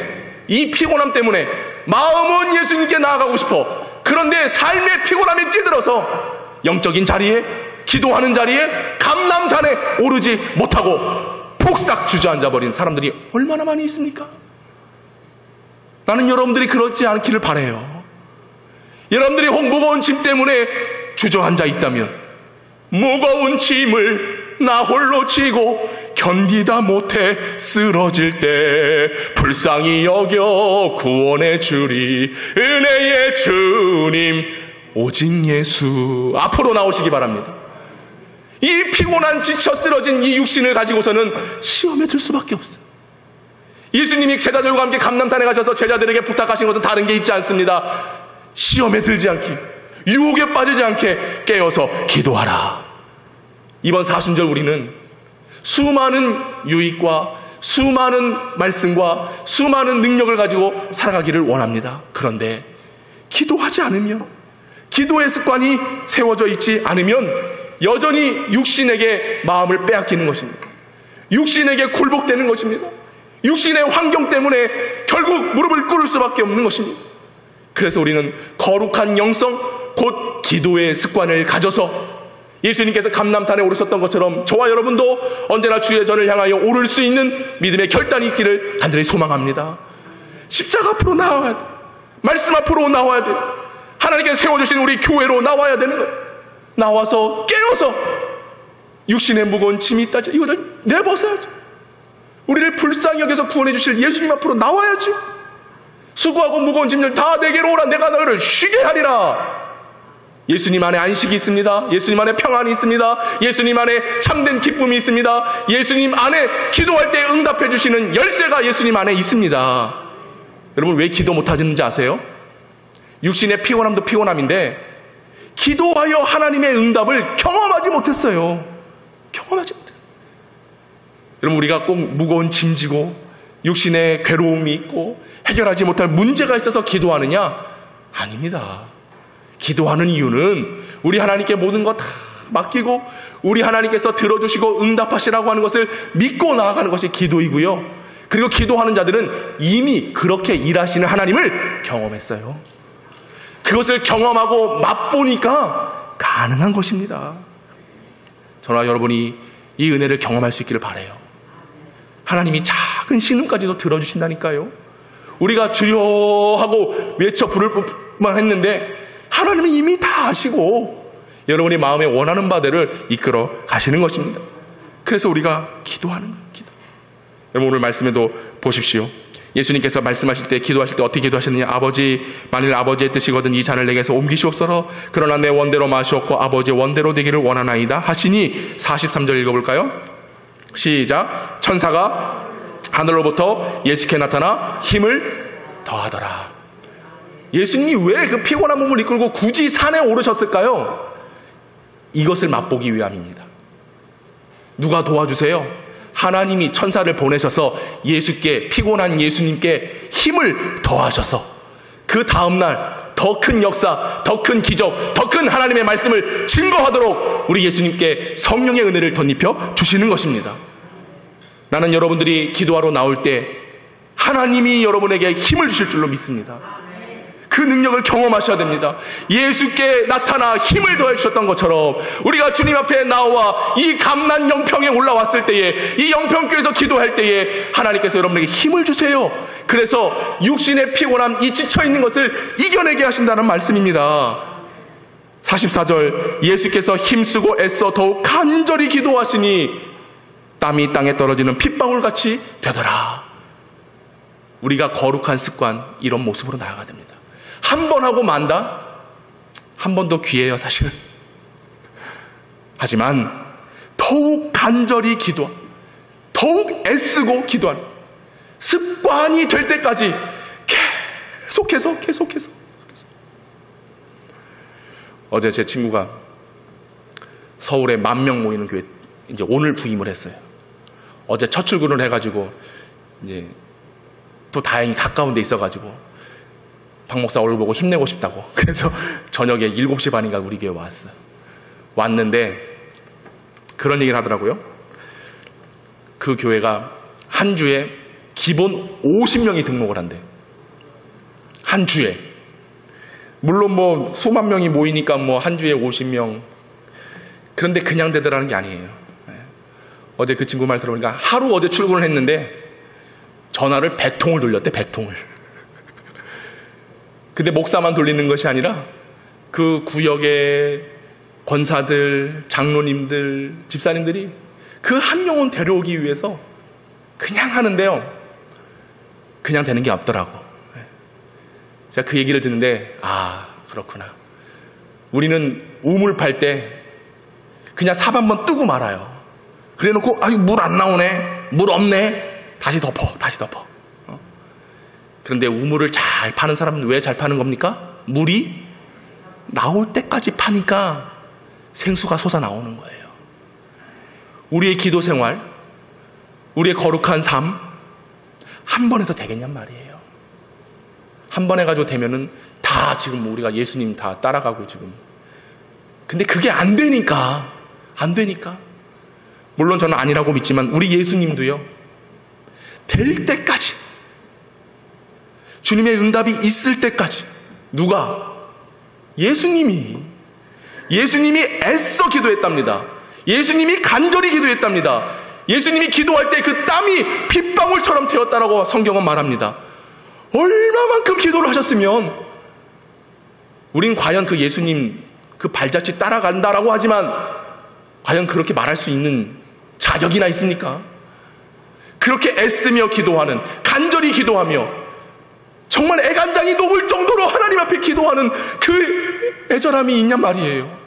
이 피곤함 때문에 마음은 예수님께 나아가고 싶어. 그런데 삶의 피곤함에 찌들어서 영적인 자리에, 기도하는 자리에, 감람산에 오르지 못하고 폭삭 주저앉아버린 사람들이 얼마나 많이 있습니까? 나는 여러분들이 그렇지 않기를 바라요. 여러분들이 혹 무거운 짐 때문에 주저앉아 있다면, 무거운 짐을 나 홀로 지고 견디다 못해 쓰러질 때 불쌍히 여겨 구원해 주리 은혜의 주님 오직 예수, 앞으로 나오시기 바랍니다. 이 피곤한 지쳐 쓰러진 이 육신을 가지고서는 시험에 들 수밖에 없어요. 예수님이 제자들과 함께 감람산에 가셔서 제자들에게 부탁하신 것은 다른 게 있지 않습니다. 시험에 들지 않게, 유혹에 빠지지 않게 깨어서 기도하라. 이번 사순절 우리는 수많은 유익과 수많은 말씀과 수많은 능력을 가지고 살아가기를 원합니다. 그런데 기도하지 않으면, 기도의 습관이 세워져 있지 않으면 여전히 육신에게 마음을 빼앗기는 것입니다. 육신에게 굴복되는 것입니다. 육신의 환경 때문에 결국 무릎을 꿇을 수밖에 없는 것입니다. 그래서 우리는 거룩한 영성, 곧 기도의 습관을 가져서 예수님께서 감람산에 오르셨던 것처럼 저와 여러분도 언제나 주의 전을 향하여 오를 수 있는 믿음의 결단이 있기를 간절히 소망합니다. 십자가 앞으로 나와야 돼. 말씀 앞으로 나와야 돼. 하나님께서 세워주신 우리 교회로 나와야 되는 거예요. 나와서 깨어서 육신의 무거운 짐이 있다. 이것을 내벗어야죠. 우리를 불쌍히 여겨서 구원해 주실 예수님 앞으로 나와야죠. 수고하고 무거운 짐들 다 내게로 오라. 내가 너희를 쉬게 하리라. 예수님 안에 안식이 있습니다. 예수님 안에 평안이 있습니다. 예수님 안에 참된 기쁨이 있습니다. 예수님 안에 기도할 때 응답해 주시는 열쇠가 예수님 안에 있습니다. 여러분, 왜 기도 못하는지 아세요? 육신의 피곤함도 피곤함인데 기도하여 하나님의 응답을 경험하지 못했어요. 경험하지 못했어요. 여러분, 우리가 꼭 무거운 짐지고 육신의 괴로움이 있고 해결하지 못할 문제가 있어서 기도하느냐? 아닙니다. 기도하는 이유는 우리 하나님께 모든 것 다 맡기고 우리 하나님께서 들어주시고 응답하시라고 하는 것을 믿고 나아가는 것이 기도이고요. 그리고 기도하는 자들은 이미 그렇게 일하시는 하나님을 경험했어요. 그것을 경험하고 맛보니까 가능한 것입니다. 저와 여러분이 이 은혜를 경험할 수 있기를 바라요. 하나님이 작은 신음까지도 들어주신다니까요. 우리가 주여 하고 외쳐 부를 뿐만 했는데 하나님은 이미 다 아시고 여러분이 마음에 원하는 바들을 이끌어 가시는 것입니다. 그래서 우리가 기도하는 거예요. 기도. 여러분, 오늘 말씀에도 보십시오. 예수님께서 말씀하실 때, 기도하실 때 어떻게 기도하셨느냐? 아버지, 만일 아버지의 뜻이거든 이 잔을 내게서 옮기시옵소서. 그러나 내 원대로 마시옵고 아버지의 원대로 되기를 원하나이다 하시니 43절 읽어볼까요? 시작. 천사가 하늘로부터 예수께 나타나 힘을 더하더라. 예수님이 왜 그 피곤한 몸을 이끌고 굳이 산에 오르셨을까요? 이것을 맛보기 위함입니다. 누가 도와주세요? 하나님이 천사를 보내셔서 예수께, 피곤한 예수님께 힘을 더하셔서 그 다음날 더 큰 역사, 더 큰 기적, 더 큰 하나님의 말씀을 증거하도록 우리 예수님께 성령의 은혜를 덧입혀 주시는 것입니다. 나는 여러분들이 기도하러 나올 때 하나님이 여러분에게 힘을 주실 줄로 믿습니다. 그 능력을 경험하셔야 됩니다. 예수께 나타나 힘을 더해 주셨던 것처럼 우리가 주님 앞에 나와 이 감난 영평에 올라왔을 때에, 이 영평교에서 기도할 때에 하나님께서 여러분에게 힘을 주세요. 그래서 육신의 피곤함, 이 지쳐있는 것을 이겨내게 하신다는 말씀입니다. 44절, 예수께서 힘쓰고 애써 더욱 간절히 기도하시니 땀이 땅에 떨어지는 핏방울같이 되더라. 우리가 거룩한 습관, 이런 모습으로 나아가야 됩니다. 한 번 하고 만다? 한 번도 귀해요, 사실은. 하지만 더욱 간절히 기도, 더욱 애쓰고 기도하는 습관이 될 때까지 계속해서. 어제 제 친구가 서울에 10,000명 모이는 교회 이제 오늘 부임을 했어요. 어제 첫 출근을 해가지고 이제 또 다행히 가까운 데 있어가지고 박 목사 얼굴 보고 힘내고 싶다고. 그래서 저녁에 7시 반인가 우리 교회 왔어요. 왔는데 그런 얘기를 하더라고요. 그 교회가 한 주에 기본 50명이 등록을 한대. 한 주에. 물론 뭐 수만 명이 모이니까 뭐 한 주에 50명. 그런데 그냥 되더라는 게 아니에요. 어제 그 친구 말 들어보니까 하루 어제 출근을 했는데 전화를 100통을 돌렸대. 100통을. 근데 목사만 돌리는 것이 아니라 그 구역의 권사들, 장로님들, 집사님들이 그 한 영혼 데려오기 위해서 그냥 하는데요. 그냥 되는 게 없더라고. 제가 그 얘기를 듣는데 그렇구나. 우리는 우물 팔 때 그냥 삽 한번 뜨고 말아요. 그래놓고 물 안 나오네, 물 없네, 다시 덮어. 그런데 우물을 잘 파는 사람은 왜 잘 파는 겁니까? 물이 나올 때까지 파니까 생수가 솟아나오는 거예요. 우리의 기도 생활, 우리의 거룩한 삶 한 번 해서 되겠냔 말이에요. 한 번 해가지고 되면은 다 지금 우리가 예수님 다 따라가고 지금. 근데 그게 안 되니까. 물론 저는 아니라고 믿지만 우리 예수님도요. 될 때까지. 주님의 응답이 있을 때까지. 누가? 예수님이 애써 기도했답니다. 예수님이 간절히 기도했답니다. 예수님이 기도할 때 그 땀이 핏방울처럼 되었다라고 성경은 말합니다. 얼마만큼 기도를 하셨으면 우린 과연 그 예수님 그 발자취 따라간다라고 하지만 과연 그렇게 말할 수 있는 자격이나 있습니까? 그렇게 애쓰며 기도하는, 간절히 기도하며 정말 애간장이 녹을 정도로 하나님 앞에 기도하는 그 애절함이 있냔 말이에요.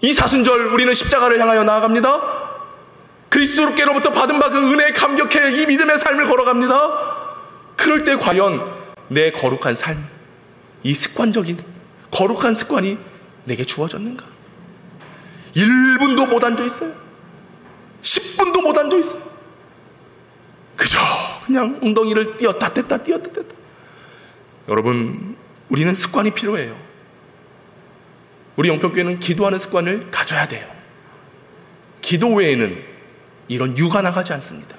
이 사순절 우리는 십자가를 향하여 나아갑니다. 그리스도께로부터 받은 바 그 은혜에 감격해 이 믿음의 삶을 걸어갑니다. 그럴 때 과연 내 거룩한 삶, 이 습관적인 거룩한 습관이 내게 주어졌는가? 1분도 못 앉아있어요. 10분도 못 앉아있어요. 그저 그냥 엉덩이를 띄었다 뗐다. 여러분, 우리는 습관이 필요해요. 우리 영평교회는 기도하는 습관을 가져야 돼요. 기도 외에는 이런 유가 나가지 않습니다.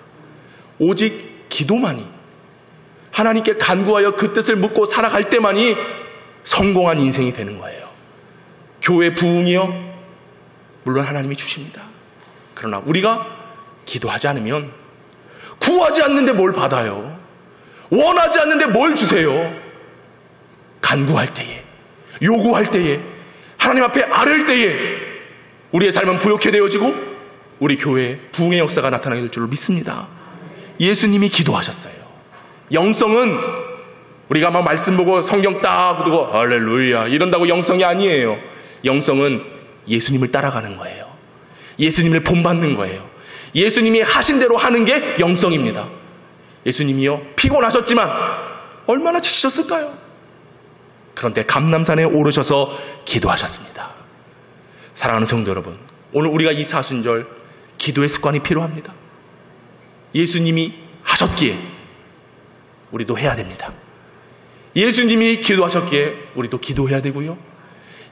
오직 기도만이, 하나님께 간구하여 그 뜻을 묻고 살아갈 때만이 성공한 인생이 되는 거예요. 교회 부흥이요, 물론 하나님이 주십니다. 그러나 우리가 기도하지 않으면 구하지 않는데 뭘 받아요? 원하지 않는데 뭘 주세요? 간구할 때에, 요구할 때에, 하나님 앞에 아뢰을 때에 우리의 삶은 부욕해 되어지고 우리 교회에 부흥의 역사가 나타나게 될 줄로 믿습니다. 예수님이 기도하셨어요. 영성은 우리가 막 말씀 보고 성경 딱 두고 할렐루야 이런다고 영성이 아니에요. 영성은 예수님을 따라가는 거예요. 예수님을 본받는 거예요. 예수님이 하신 대로 하는 게 영성입니다. 예수님이요, 피곤하셨지만 얼마나 지치셨을까요? 그런데 감람산에 오르셔서 기도하셨습니다. 사랑하는 성도 여러분, 오늘 우리가 이 사순절 기도의 습관이 필요합니다. 예수님이 하셨기에 우리도 해야 됩니다. 예수님이 기도하셨기에 우리도 기도해야 되고요.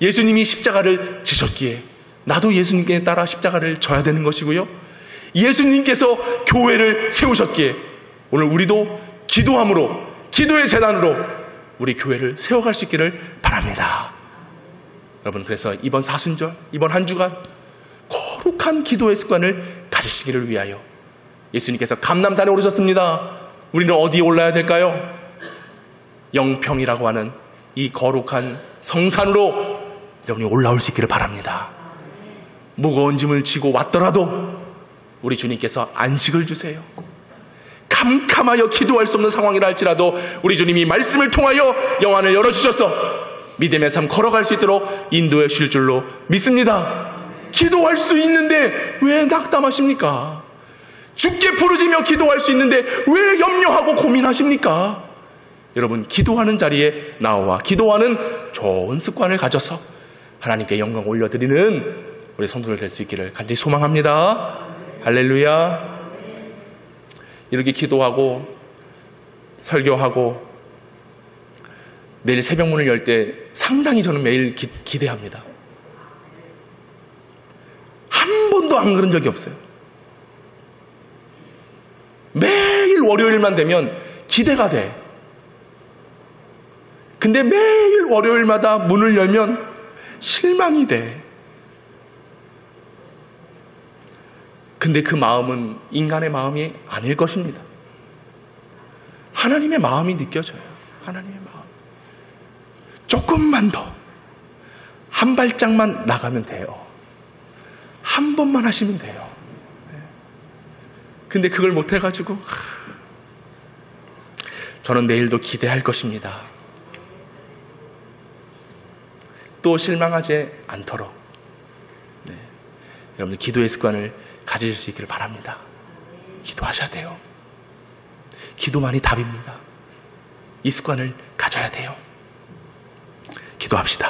예수님이 십자가를 지셨기에 나도 예수님께 따라 십자가를 져야 되는 것이고요. 예수님께서 교회를 세우셨기에 오늘 우리도 기도함으로, 기도의 재단으로 우리 교회를 세워갈 수 있기를 바랍니다. 여러분, 그래서 이번 사순절, 이번 한 주간 거룩한 기도의 습관을 가지시기를 위하여 예수님께서 감람산에 오르셨습니다. 우리는 어디에 올라야 될까요? 영평이라고 하는 이 거룩한 성산으로 여러분이 올라올 수 있기를 바랍니다. 무거운 짐을 지고 왔더라도 우리 주님께서 안식을 주세요. 캄캄하여 기도할 수 없는 상황이라 할지라도 우리 주님이 말씀을 통하여 영안을 열어주셔서 믿음의 삶 걸어갈 수 있도록 인도해 주실 줄로 믿습니다. 기도할 수 있는데 왜 낙담하십니까? 주께 부르짖며 기도할 수 있는데 왜 염려하고 고민하십니까? 여러분, 기도하는 자리에 나와 기도하는 좋은 습관을 가져서 하나님께 영광 올려드리는 우리 성도들 될 수 있기를 간절히 소망합니다. 할렐루야. 이렇게 기도하고 설교하고 매일 새벽문을 열 때 상당히 저는 매일 기대합니다. 한 번도 안 그런 적이 없어요. 매일 월요일만 되면 기대가 돼. 근데 매일 월요일마다 문을 열면 실망이 돼. 근데 그 마음은 인간의 마음이 아닐 것입니다. 하나님의 마음이 느껴져요. 하나님의 마음. 조금만 더, 한 발짝만 나가면 돼요. 한 번만 하시면 돼요. 근데 그걸 못해가지고 저는 내일도 기대할 것입니다. 또 실망하지 않도록 여러분들 기도의 습관을 가지실 수 있기를 바랍니다. 기도하셔야 돼요. 기도만이 답입니다. 이 습관을 가져야 돼요. 기도합시다.